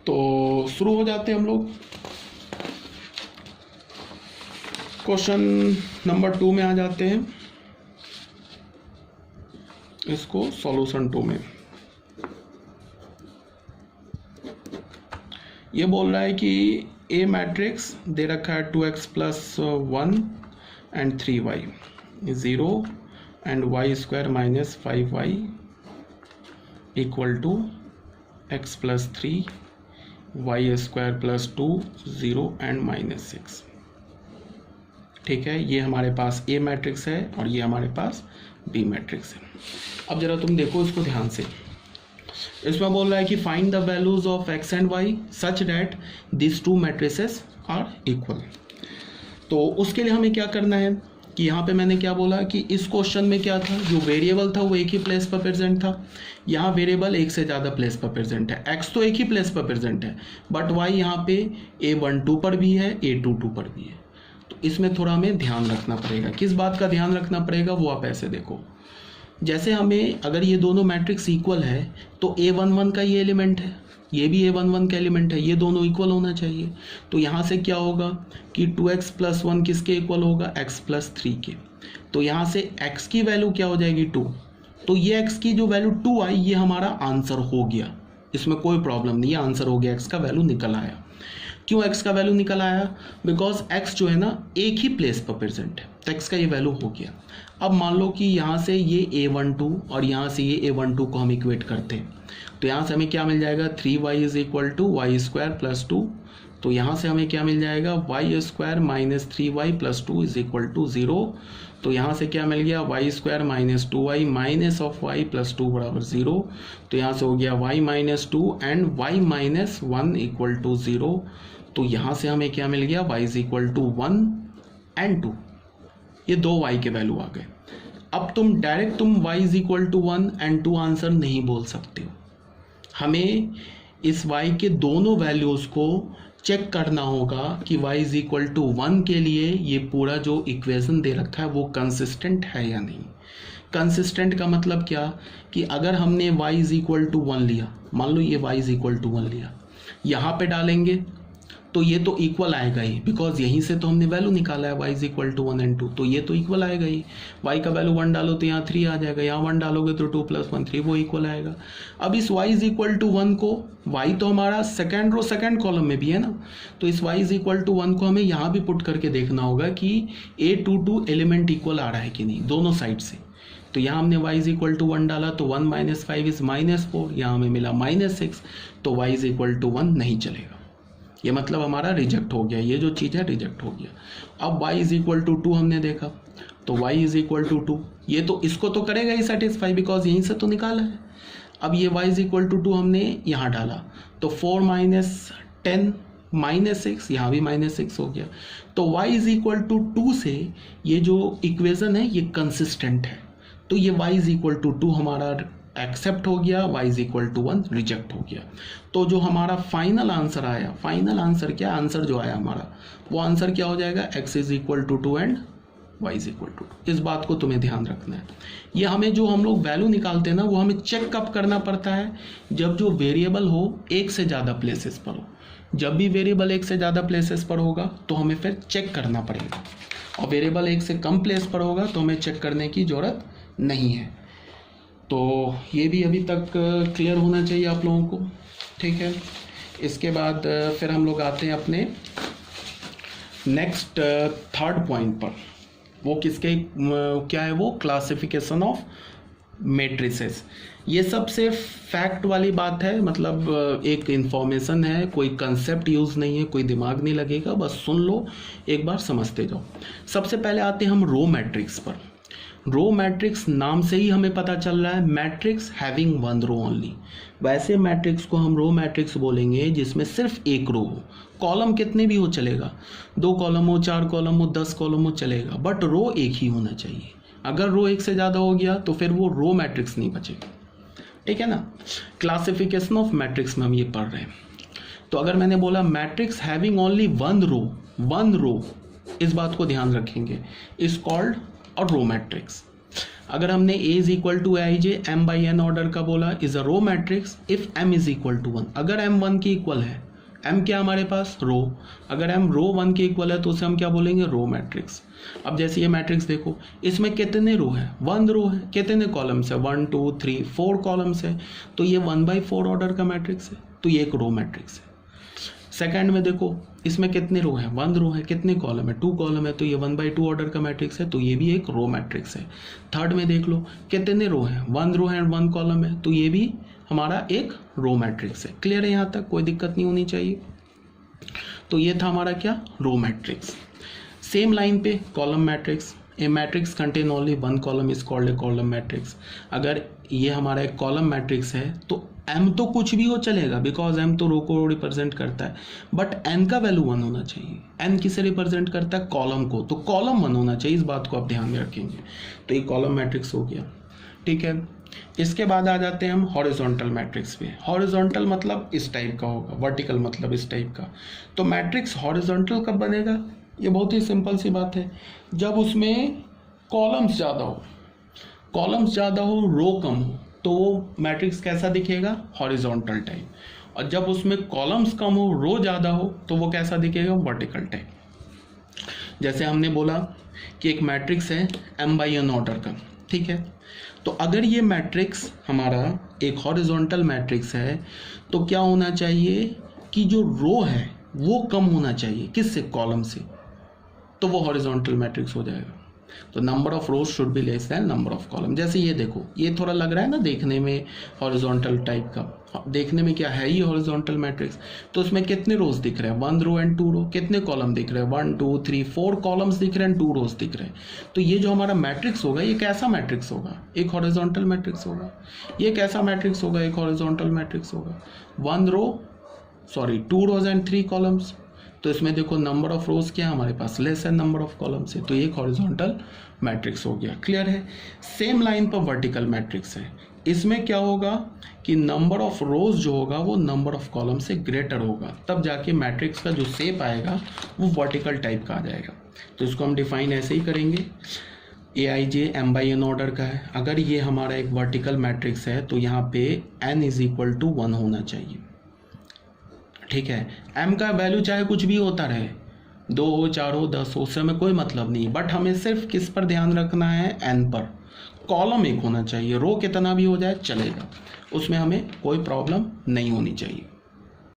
तो शुरू हो जाते हैं हम लोग। क्वेश्चन नंबर 2 में आ जाते हैं, इसको सॉल्यूशन 2 में ये बोल रहा है कि ए मैट्रिक्स दे रखा है 2x + 1 and 3y 0 and y² - 5y = x + 3 y² + 2 0 and -6। ठीक है, ये हमारे पास ए मैट्रिक्स है और ये हमारे पास बी मैट्रिक्स है। अब जरा तुम देखो इसको ध्यान से। इसमें बोल रहा है कि find the values of x and y such that this two matrices are equal. तो उसके लिए हमें क्या करना है कि यहाँ पे मैंने क्या बोला कि इस क्वेश्चन में क्या था, जो वेरिएबल था वो एक ही प्लेस पर प्रेजेंट था। यहाँ वेरिएबल एक से ज़्यादा प्लेस पर प्रेजेंट है। x तो एक ही प्लेस पर प्रेजेंट है, बट y यहाँ पे A12 पर भी है, A22 पर भी है। तो इसमें थोड़ा हमें ध्यान रखना पड़ेगा। किस बात का ध्यान रखना पड़ेगा वो आप ऐसे देखो, जैसे हमें अगर ये दोनों मैट्रिक्स इक्वल है तो A11 का ये एलिमेंट है, ये भी A11 का एलिमेंट है, ये दोनों इक्वल होना चाहिए। तो यहाँ से क्या होगा कि 2x + 1 किसके इक्वल होगा, x + 3 के। तो यहाँ से x की वैल्यू क्या हो जाएगी 2। तो ये x की जो वैल्यू 2 आई ये हमारा आंसर हो गया, इसमें कोई प्रॉब्लम नहीं है, आंसर हो गया, x का वैल्यू निकल आया। क्यों x का वैल्यू निकल आया, बिकॉज x जो है ना एक ही प्लेस पर प्रेजेंट है, तो x का ये वैल्यू हो गया। अब मान लो कि यहाँ से ये A12 और यहाँ से ये A12 को हम इक्वेट करते हैं, तो यहाँ से हमें क्या मिल जाएगा 3y = y² + 2। तो यहाँ से हमें क्या मिल जाएगा y² - 3y + 2 = 0। तो यहाँ से क्या मिल गया y² - 2y -y + 2 = 0। तो यहाँ से हो गया y - 2 एंड y - 1 = 0। तो यहाँ से हमें क्या मिल गया y = 1 एंड 2, ये दो y के वैल्यू आ गए। अब तुम डायरेक्ट y = 1 एंड 2 आंसर नहीं बोल सकते हो, हमें इस y के दोनों वैल्यूज़ को चेक करना होगा कि y = 1 के लिए ये पूरा जो इक्वेशन दे रखा है वो कंसिस्टेंट है या नहीं। कंसिस्टेंट का मतलब क्या कि अगर हमने y = 1 लिया, मान लो ये y = 1 लिया, यहाँ पे डालेंगे तो ये तो इक्वल आएगा ही, बिकॉज यहीं से तो हमने वैल्यू निकाला है y = 1 एंड 2, तो ये तो इक्वल आएगा ही। y का वैल्यू 1 डालो तो यहाँ 3 आ जाएगा, यहाँ 1 डालोगे तो 2 + 1 3, वो इक्वल आएगा। अब इस y = 1 को, y तो हमारा सेकेंड रो सेकेंड कॉलम में भी है ना, तो इस y = 1 को हमें यहाँ भी पुट करके देखना होगा कि A22 एलिमेंट इक्वल आ रहा है कि नहीं दोनों साइड से। तो यहाँ हमने y = 1 डाला तो 1 - 5 = -4, यहाँ हमें मिला -6, तो y = 1 नहीं चलेगा, ये मतलब हमारा रिजेक्ट हो गया, ये जो चीज़ है रिजेक्ट हो गया। अब y = 2 हमने देखा, तो y = 2, ये तो इसको तो करेगा ही सेटिस्फाई, बिकॉज यहीं से तो निकाला है। अब ये y = 2 हमने यहाँ डाला तो 4 - 10 -6, यहाँ भी -6 हो गया। तो y = 2 से ये जो इक्वेशन है ये कंसिस्टेंट है, तो ये y = 2 हमारा एक्सेप्ट हो गया, y = 1 रिजेक्ट हो गया। तो जो हमारा फाइनल आंसर आया, फाइनल आंसर क्या, आंसर जो आया हमारा वो आंसर क्या हो जाएगा, x = 2 एंड y = 2। इस बात को तुम्हें ध्यान रखना है। ये हमें जो हम लोग वैल्यू निकालते हैं ना वो हमें चेक कब करना पड़ता है, जब जो वेरिएबल हो एक से ज़्यादा प्लेसेस पर हो। जब भी वेरिएबल एक से ज़्यादा प्लेसेस पर होगा तो हमें फिर चेक करना पड़ेगा, और वेरिएबल एक से कम प्लेस पर होगा तो हमें चेक करने की ज़रूरत नहीं है। तो ये भी अभी तक क्लियर होना चाहिए आप लोगों को, ठीक है। इसके बाद फिर हम लोग आते हैं अपने नेक्स्ट थर्ड पॉइंट पर। वो किसके क्या है, वो क्लासिफिकेशन ऑफ मैट्रिसेस। ये सबसे फैक्ट वाली बात है, मतलब एक इंफॉर्मेशन है, कोई कंसेप्ट यूज़ नहीं है, कोई दिमाग नहीं लगेगा, बस सुन लो एक बार समझते जाओ। सबसे पहले आते हैं हम रो मैट्रिक्स पर। रो मैट्रिक्स नाम से ही हमें पता चल रहा है मैट्रिक्स हैविंग 1 रो ओनली। वैसे मैट्रिक्स को हम रो मैट्रिक्स बोलेंगे जिसमें सिर्फ एक रो हो, कॉलम कितने भी हो चलेगा, 2 कॉलम हो, 4 कॉलम हो, 10 कॉलम हो चलेगा, बट रो एक ही होना चाहिए। अगर रो एक से ज़्यादा हो गया तो फिर वो रो मैट्रिक्स नहीं बचेगा, ठीक है ना। क्लासिफिकेशन ऑफ मैट्रिक्स में हम ये पढ़ रहे हैं। तो अगर मैंने बोला मैट्रिक्स हैविंग ओनली 1 रो, इस बात को ध्यान रखेंगे, इज कॉल्ड और रो मैट्रिक्स। अगर हमने A is equal to i j m by n order का बोला is a row matrix if m is equal to 1। अगर m 1 के इक्वल है, m क्या हमारे पास रो, अगर m रो 1 के इक्वल है तो उसे हम क्या बोलेंगे, रो मैट्रिक्स। अब जैसे ये मैट्रिक्स देखो, इसमें कितने रो है, 1 रो है, कितने कॉलम्स है, 1 2 3 4 कॉलम्स है, तो ये 1/4 ऑर्डर का मैट्रिक्स है, तो ये एक रो मैट्रिक्स है। सेकंड में देखो, इसमें कितने रो है, 1 रो है, कितने कॉलम है, 2 कॉलम है, तो ये 1/2 ऑर्डर का मैट्रिक्स है, तो ये भी एक रो मैट्रिक्स है। थर्ड में देख लो कितने रो है, 1 रो है एंड 1 कॉलम है, तो ये भी हमारा एक रो मैट्रिक्स है। क्लियर है, यहाँ तक कोई दिक्कत नहीं होनी चाहिए। तो ये था हमारा क्या, रो मैट्रिक्स। सेम लाइन पे column matrix, A matrix contain only 1 column is called a column matrix. अगर ये हमारा एक कॉलम मैट्रिक्स है तो m तो कुछ भी हो चलेगा, बिकॉज m तो रो को रिप्रेजेंट करता है, बट n का वैल्यू 1 होना चाहिए। n किसे रिप्रेजेंट करता है, कॉलम को, तो कॉलम 1 होना चाहिए, इस बात को आप ध्यान में रखेंगे। तो ये कॉलम मैट्रिक्स हो गया, ठीक है। इसके बाद आ जाते हैं हम हॉरिजॉन्टल मैट्रिक्स पे। हॉरिजॉन्टल मतलब इस टाइप का होगा, वर्टिकल मतलब इस टाइप का। तो मैट्रिक्स हॉरिजॉन्टल कब बनेगा, ये बहुत ही सिंपल सी बात है, जब उसमें कॉलम्स ज़्यादा हो, कॉलम्स ज़्यादा हो, रो कम हो, तो वो मैट्रिक्स कैसा दिखेगा, हॉरिजॉन्टल टाइप। और जब उसमें कॉलम्स कम हो, रो ज़्यादा हो, तो वो कैसा दिखेगा, वर्टिकल टाइप। जैसे हमने बोला कि एक मैट्रिक्स है m/n ऑर्डर का, ठीक है। तो अगर ये मैट्रिक्स हमारा एक हॉरिजॉन्टल मैट्रिक्स है तो क्या होना चाहिए कि जो रो है वो कम होना चाहिए, किससे, कॉलम से, तो वो हॉरिजॉन्टल मैट्रिक्स हो जाएगा। तो number of rose should be less than number of column. जैसे ये देखो, ये थोड़ा लग रहा है ना देखने में हॉरिजॉन्टल टाइप का, देखने में क्या है ही हॉरिजॉन्टल मैट्रिक्स। तो उसमें कितने रोज दिख रहे हैं, 1 रो एंड 2 रो, कितने कॉलम दिख रहे हैं, 1 2 3 4 कॉलम्स दिख रहे हैं, 2 रोज दिख रहे हैं। तो ये जो हमारा मैट्रिक्स होगा ये कैसा मैट्रिक्स होगा, एक हॉरिजॉन्टल मैट्रिक्स होगा। ये कैसा मैट्रिक्स होगा, एक हॉरिजॉन्टल मैट्रिक्स होगा। 2 रोज एंड 3 कॉलम्स, तो इसमें देखो नंबर ऑफ रोज क्या है हमारे पास, लेस है नंबर ऑफ कॉलम्स है, तो ये एक हॉरिजॉन्टल मैट्रिक्स हो गया। क्लियर है। सेम लाइन पर वर्टिकल मैट्रिक्स है, इसमें क्या होगा कि नंबर ऑफ रोज जो होगा वो नंबर ऑफ कॉलम से ग्रेटर होगा, तब जाके मैट्रिक्स का जो शेप आएगा वो वर्टिकल टाइप का आ जाएगा। तो इसको हम डिफाइन ऐसे ही करेंगे, AIJ m/n ऑर्डर का है। अगर ये हमारा एक वर्टिकल मैट्रिक्स है तो यहाँ पे n इज इक्वल टू 1 होना चाहिए, ठीक है। m का वैल्यू चाहे कुछ भी होता रहे, 2 हो 4 हो 10 हो, उससे हमें कोई मतलब नहीं, बट हमें सिर्फ किस पर ध्यान रखना है, n पर। कॉलम एक होना चाहिए, रो कितना भी हो जाए चलेगा, उसमें हमें कोई प्रॉब्लम नहीं होनी चाहिए।